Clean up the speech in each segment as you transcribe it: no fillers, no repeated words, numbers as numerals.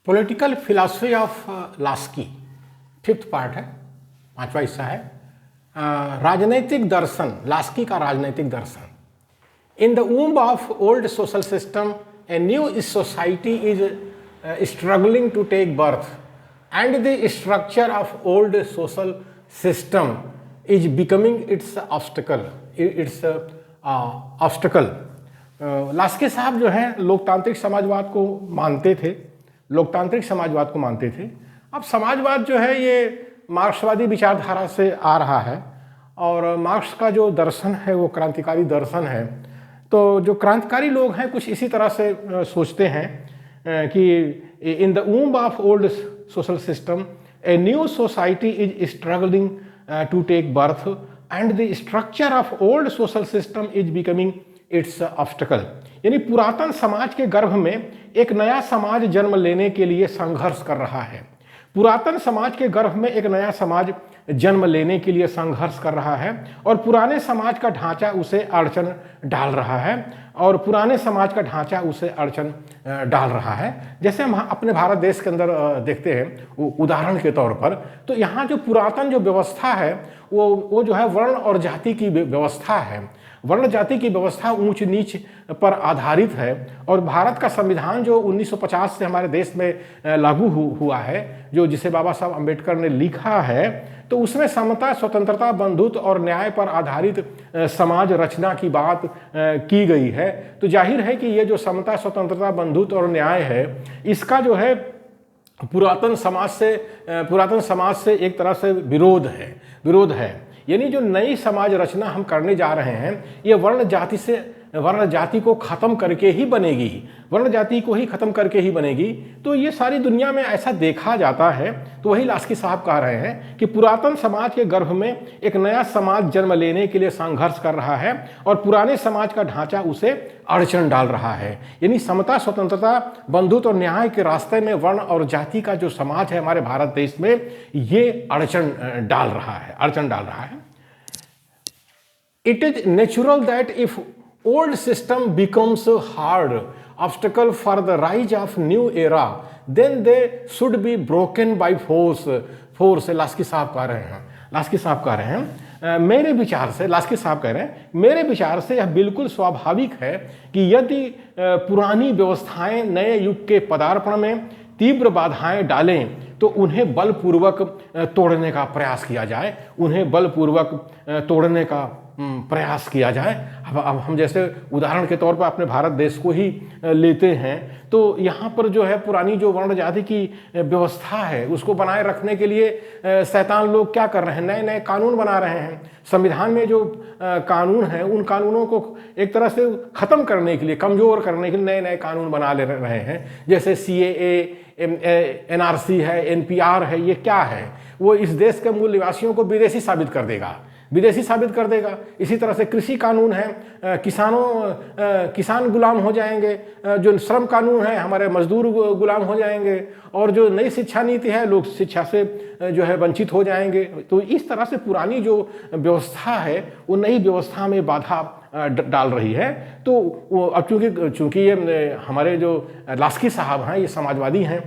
Political philosophy of Laski fifth part है, पांचवा हिस्सा है। राजनैतिक दर्शन, लास्की का राजनैतिक दर्शन। In the womb of old social system a new society is struggling to take birth and the structure of old social system is becoming its obstacle. Laski साहब जो है लोकतांत्रिक समाजवाद को मानते थे, लोकतांत्रिक समाजवाद को मानते थे। अब समाजवाद जो है ये मार्क्सवादी विचारधारा से आ रहा है और मार्क्स का जो दर्शन है वो क्रांतिकारी दर्शन है। तो जो क्रांतिकारी लोग हैं कुछ इसी तरह से सोचते हैं कि in the womb of old social system a new society is struggling to take birth and the structure of old social system is becoming its obstacle. यानी पुरातन समाज के गर्भ में एक नया समाज जन्म लेने के लिए संघर्ष कर रहा है। पुरातन समाज के गर्भ में एक नया समाज जन्म लेने के लिए संघर्ष कर रहा है और पुराने समाज का ढांचा उसे अड़चन डाल रहा है और पुराने समाज का ढांचा उसे अड़चन डाल रहा है। जैसे हम अपने भारत देश के अंदर देखते हैं उदाहरण के तौर पर, तो यहाँ जो पुरातन जो व्यवस्था है वो जो है वर्ण और जाति की व्यवस्था है। वर्ण जाति की व्यवस्था ऊंच नीच पर आधारित है और भारत का संविधान जो 1950 से हमारे देश में लागू हुआ है, जो जिसे बाबा साहब अम्बेडकर ने लिखा है, तो उसमें समता, स्वतंत्रता, बंधुत्व और न्याय पर आधारित समाज रचना की बात की गई है। तो जाहिर है कि ये जो समता, स्वतंत्रता, बंधुत्व और न्याय है, इसका जो है पुरातन समाज से एक तरह से विरोध है। यानी जो नई समाज रचना हम करने जा रहे हैं ये वर्ण जाति को खत्म करके ही बनेगी, वर्ण जाति को ही खत्म करके ही बनेगी। तो ये सारी दुनिया में ऐसा देखा जाता है। तो वही लास्की साहब कह रहे हैं कि पुरातन समाज के गर्भ में एक नया समाज जन्म लेने के लिए संघर्ष कर रहा है और पुराने समाज का ढांचा उसे अड़चन डाल रहा है। यानी समता, स्वतंत्रता, बंधुत्व और न्याय के रास्ते में वर्ण और जाति का जो समाज है हमारे भारत देश में, ये अड़चन डाल रहा है। It is natural that if old system becomes a hard obstacle for the rise of new era, then they should be broken by force। Laski साहब कह रहे हैं मेरे विचार से, लास्की साहब कह रहे हैं मेरे विचार से यह बिल्कुल स्वाभाविक है कि यदि पुरानी व्यवस्थाएं नए युग के पदार्पण में तीव्र बाधाएं डालें तो उन्हें बलपूर्वक तोड़ने का प्रयास किया जाए। अब हम जैसे उदाहरण के तौर पर अपने भारत देश को ही लेते हैं, तो यहाँ पर जो है पुरानी जो वर्ण जाति की व्यवस्था है उसको बनाए रखने के लिए शैतान लोग क्या कर रहे हैं, नए नए कानून बना रहे हैं। संविधान में जो कानून है उन कानूनों को एक तरह से ख़त्म करने के लिए, कमज़ोर करने के लिए नए नए कानून बना ले रहे हैं। जैसे CAA, NRC है, NPR है, ये क्या है? वो इस देश के मूल निवासियों को विदेशी साबित कर देगा। इसी तरह से कृषि कानून है, किसान गुलाम हो जाएंगे। जो श्रम कानून है हमारे मजदूर गुलाम हो जाएंगे और जो नई शिक्षा नीति है लोग शिक्षा से जो है वंचित हो जाएंगे। तो इस तरह से पुरानी जो व्यवस्था है वो नई व्यवस्था में बाधा डाल रही है। तो अब चूंकि ये हमारे जो लास्की साहब हैं ये समाजवादी हैं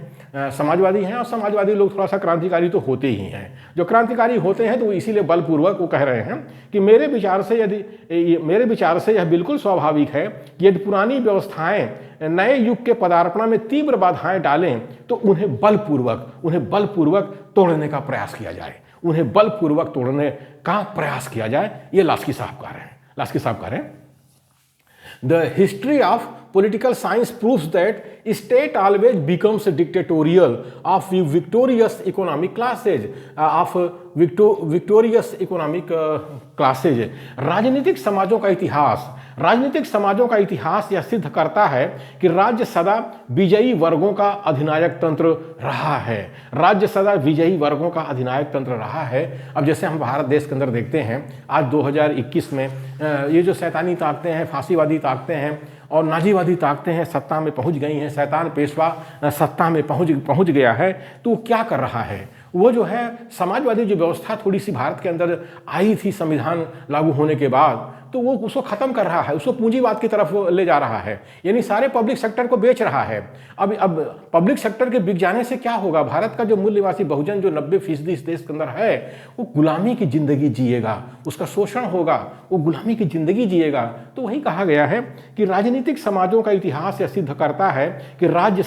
और समाजवादी लोग थोड़ा सा क्रांतिकारी तो होते ही हैं। जो क्रांतिकारी होते हैं तो इसीलिए बलपूर्वक वो कह रहे हैं कि मेरे विचार से यह बिल्कुल स्वाभाविक है कि यदि पुरानी व्यवस्थाएं नए युग के पदार्पण में तीव्र बाधाएं डालें तो उन्हें बलपूर्वक तोड़ने का प्रयास किया जाए। ये लास्की साहब कह रहे हैं। The history of political science proves that state always becomes dictatorial of victorious economic classes, राजनीतिक समाजों का इतिहास यह सिद्ध करता है कि राज्य सदा विजयी वर्गों का अधिनायक तंत्र रहा है। अब जैसे हम भारत देश के अंदर देखते हैं आज 2021 में ये जो शैतानी ताकतें हैं, फांसीवादी ताकतें हैं और नाजीवादी ताकतें हैं सत्ता में पहुंच गई हैं, शैतान पेशवा सत्ता में पहुंच गया है। तो वो क्या कर रहा है? वो जो है समाजवादी जो व्यवस्था थोड़ी सी भारत के अंदर आई थी संविधान लागू होने के बाद, तो वो उसको ख़त्म कर रहा है, उसको पूंजीवाद की तरफ ले जा रहा है, यानी सारे पब्लिक सेक्टर को बेच रहा है। अब पब्लिक सेक्टर के बिक जाने से क्या होगा? भारत का जो मूल निवासी बहुजन जो 90% इस देश के अंदर है, वो गुलामी की ज़िंदगी जिएगा, उसका शोषण होगा, वो गुलामी की ज़िंदगी जिएगा। तो वही कहा गया है कि राजनीतिक समाजों का इतिहास यह सिद्ध करता है कि राज्य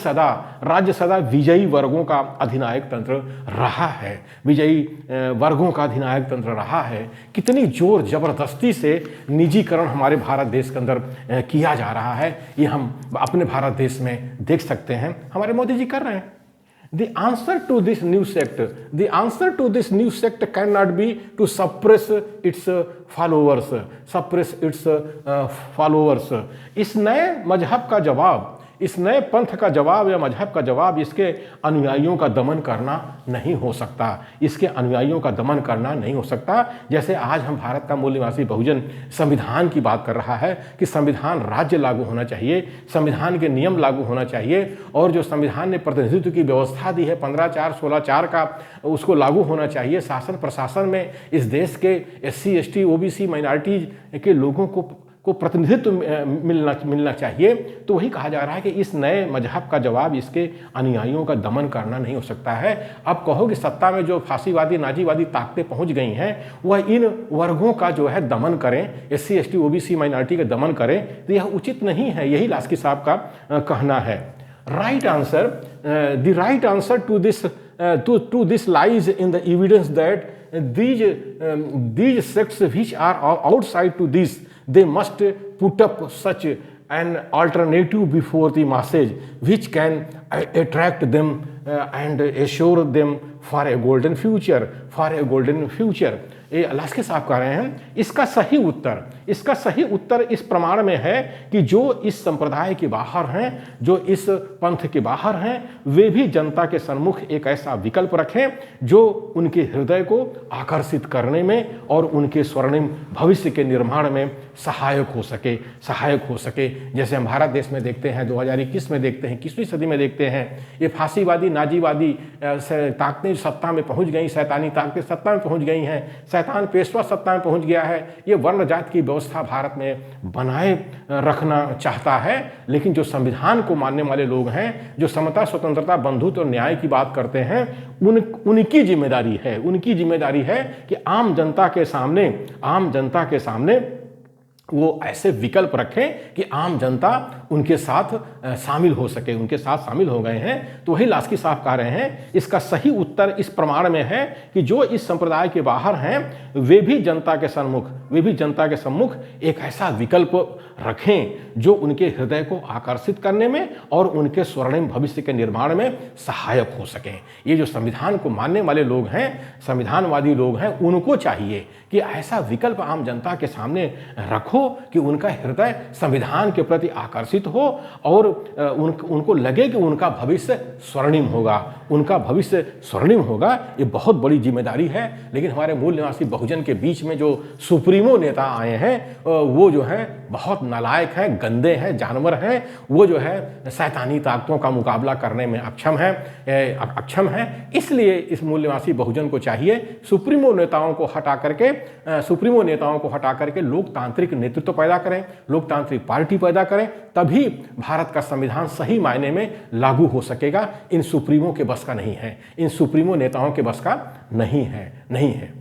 सदा विजयी वर्गों का अधिनायक तंत्र रहा है, विजयी वर्गों का अधिनायक तंत्र रहा है। कितनी जोर जबरदस्ती से निजीकरण हमारे भारत देश के अंदर किया जा रहा है, ये हम अपने भारत देश में देख सकते हैं, हमारे मोदी जी कर रहे हैं। The answer to this new sect cannot be to suppress its followers. इस नए मजहब का जवाब, इस नए पंथ का जवाब या मजहब का जवाब इसके अनुयायियों का दमन करना नहीं हो सकता, इसके अनुयायियों का दमन करना नहीं हो सकता। जैसे आज हम भारत का मूल निवासी बहुजन संविधान की बात कर रहा है कि संविधान राज्य लागू होना चाहिए, संविधान के नियम लागू होना चाहिए, और जो संविधान ने प्रतिनिधित्व की व्यवस्था दी है 15/4 16/4 का, उसको लागू होना चाहिए। शासन प्रशासन में इस देश के SC ST OBC माइनॉरिटीज के लोगों को प्रतिनिधित्व मिलना चाहिए। तो वही कहा जा रहा है कि इस नए मजहब का जवाब इसके अनुयायियों का दमन करना नहीं हो सकता है। अब कहो कि सत्ता में जो फांसीवादी नाजीवादी ताकतें पहुंच गई हैं वह इन वर्गों का जो है दमन करें, SC ST OBC माइनॉरिटी का दमन करें, तो यह उचित नहीं है, यही लास्की साहब का कहना है। Right answer to this lies in the evidence that these sects which are outside to this, they must put up such an alternative before the masses which can attract them and assure them for a golden future. ये Laski साहब कह रहे हैं इसका सही उत्तर इस प्रमाण में है कि जो इस संप्रदाय के बाहर हैं, जो इस पंथ के बाहर हैं, वे भी जनता के सम्मुख एक ऐसा विकल्प रखें जो उनके हृदय को आकर्षित करने में और उनके स्वर्णिम भविष्य के निर्माण में सहायक हो सके। जैसे हम भारत देश में देखते हैं, 2021 में देखते हैं, 21वीं सदी में देखते हैं, ये फांसीवादी नाजीवादी ताकतें सत्ता में पहुंच गई, शैतानी ताकतें सत्ता में पहुंच गई हैं, शैतान पेशवा सत्ता में पहुंच गया है। ये वर्ण जाति की व्यवस्था भारत में बनाए रखना चाहता है, लेकिन जो संविधान को मानने वाले लोग हैं, जो समता स्वतंत्रता बंधुत्व और न्याय की बात करते हैं, उनकी जिम्मेदारी है कि आम जनता के सामने वो ऐसे विकल्प रखें कि आम जनता उनके साथ शामिल हो सके, उनके साथ शामिल हो गए हैं। तो वही लास्की साहब कह रहे हैं इसका सही उत्तर इस प्रमाण में है कि जो इस संप्रदाय के बाहर हैं वे भी जनता के सम्मुख एक ऐसा विकल्प रखें जो उनके हृदय को आकर्षित करने में और उनके स्वर्णिम भविष्य के निर्माण में सहायक हो सकें। ये जो संविधान को मानने वाले लोग हैं, संविधानवादी लोग हैं, उनको चाहिए कि ऐसा विकल्प आम जनता के सामने रखो कि उनका हृदय संविधान के प्रति आकर्षित हो और उनको लगे कि उनका भविष्य स्वर्णिम होगा। ये बहुत बड़ी जिम्मेदारी है। लेकिन हमारे मूल निवासी बहुजन के बीच में जो सुप्रीमो नेता आए हैं वो जो है बहुत नालायक हैं, गंदे हैं, जानवर हैं। वो जो है शैतानी ताकतों का मुकाबला करने में अक्षम है। इसलिए इस मूल निवासी बहुजन को चाहिए सुप्रीमो नेताओं को हटा करके लोकतांत्रिक नेतृत्व पैदा करें, लोकतांत्रिक पार्टी पैदा करें, तभी भारत का संविधान सही मायने में लागू हो सकेगा। इन सुप्रीमो के बस का नहीं है, इन सुप्रीमो नेताओं के बस का नहीं है।